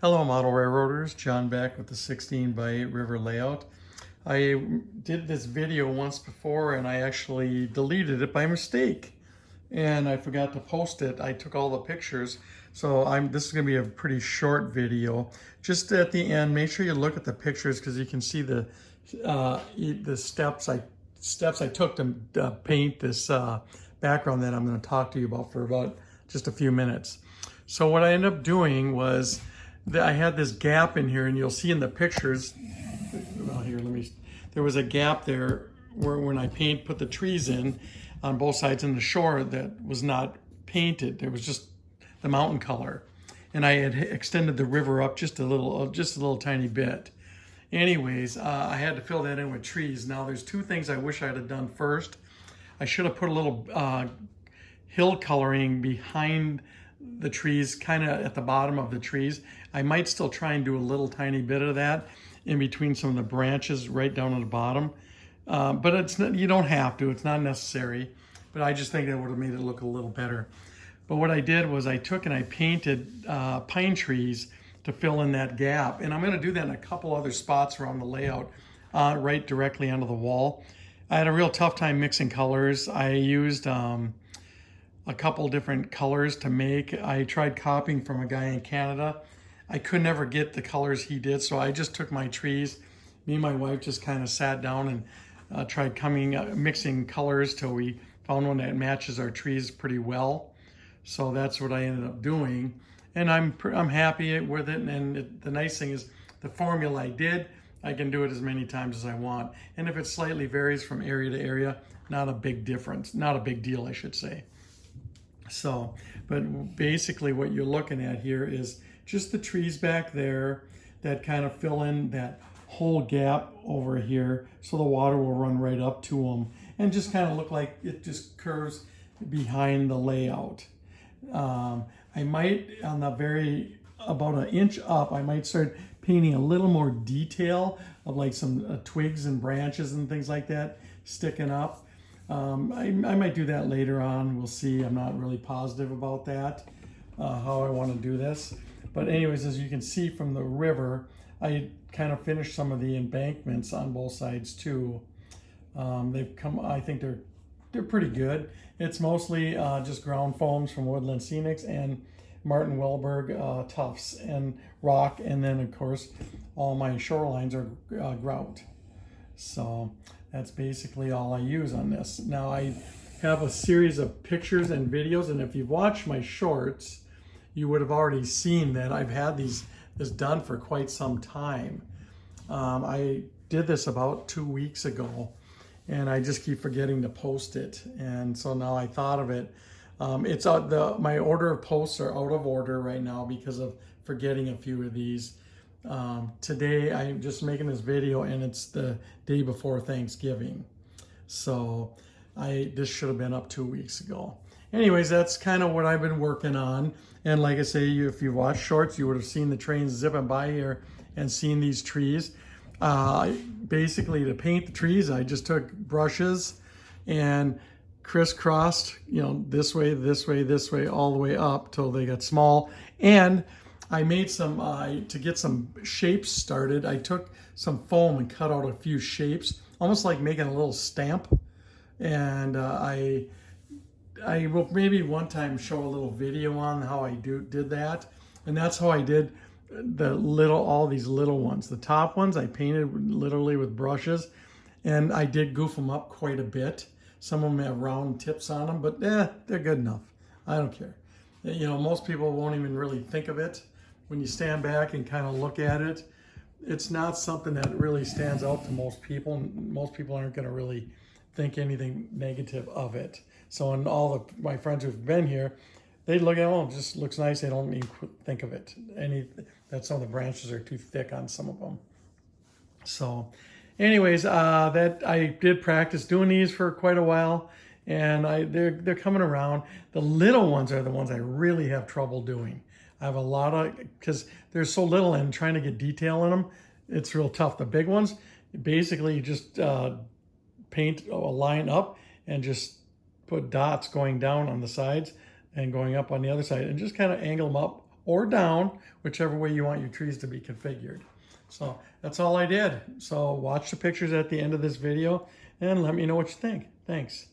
Hello, model railroaders. John back with the 16 by 8 river layout. I did this video once before and I actually deleted it by mistake and I forgot to post it. I took all the pictures, so this is going to be a pretty short video. Just at the end, make sure you look at the pictures because you can see the steps I took to paint this background that I'm going to talk to you about for about just a few minutes. So what I ended up doing was I had this gap in here, and you'll see in the pictures, well here, there was a gap there where when I put the trees in on both sides in the shore that was not painted. There was just the mountain color. And I had extended the river up just a little tiny bit. Anyways, I had to fill that in with trees. Now there's two things I wish I had done first. I should have put a little hill coloring behind the trees, kind of at the bottom of the trees. I might still try and do a little tiny bit of that in between some of the branches right down at the bottom. But it's not, you don't have to, it's not necessary. But I just think that would have made it look a little better. But what I did was I took and I painted pine trees to fill in that gap. And I'm going to do that in a couple other spots around the layout, right directly onto the wall. I had a real tough time mixing colors. I used a couple different colors to make. I tried copying from a guy in Canada. I could never get the colors he did, so I just took my trees. Me and my wife just kind of sat down and tried mixing colors till we found one that matches our trees pretty well. So that's what I ended up doing, and I'm happy with it. And the nice thing is the formula I did, I can do it as many times as I want. And if it slightly varies from area to area, not a big difference, not a big deal, I should say. So, but basically what you're looking at here is just the trees back there that kind of fill in that whole gap over here, so the water will run right up to them and just kind of look like it just curves behind the layout. I might, on the about an inch up, I might start painting a little more detail of like some twigs and branches and things like that sticking up. I might do that later on. We'll see. I'm not really positive about that, how I want to do this. But anyways, as you can see from the river, I kind of finished some of the embankments on both sides too. They've come, I think they're pretty good. It's mostly just ground foams from Woodland Scenics and Martin Welberg tufts and rock, and then of course all my shorelines are grout. So that's basically all I use on this. Now I have a series of pictures and videos, and if you've watched my shorts, you would have already seen that I've had this done for quite some time. I did this about 2 weeks ago, and I just keep forgetting to post it. And so now I thought of it. It's my order of posts are out of order right now because of forgetting a few of these. Today I'm just making this video, and it's the day before Thanksgiving, so this should have been up 2 weeks ago. Anyways, that's kind of what I've been working on. And like I say, if you watch shorts, you would have seen the trains zipping by here and seen these trees. Basically, to paint the trees, I just took brushes and crisscrossed, this way, this way, this way, all the way up till they got small. And I made some, to get some shapes started, I took some foam and cut out a few shapes, almost like making a little stamp. And I will maybe one time show a little video on how I did that. And that's how I did all these little ones. The top ones I painted literally with brushes, and I did goof them up quite a bit. Some of them have round tips on them, but they're good enough. I don't care. Most people won't even really think of it. When you stand back and kind of look at it, it's not something that really stands out to most people. Most people aren't going to really think anything negative of it. So, and all my friends who've been here, they look at it, oh, it just looks nice. They don't even think of it. That some of the branches are too thick on some of them. So, anyways, that I did practice doing these for quite a while, and they're coming around. The little ones are the ones I really have trouble doing. I have a lot of, because they're so little and trying to get detail in them, it's real tough. The big ones, basically you just paint a line up and just put dots going down on the sides and going up on the other side, and just kind of angle them up or down, whichever way you want your trees to be configured. So that's all I did. So watch the pictures at the end of this video and let me know what you think. Thanks.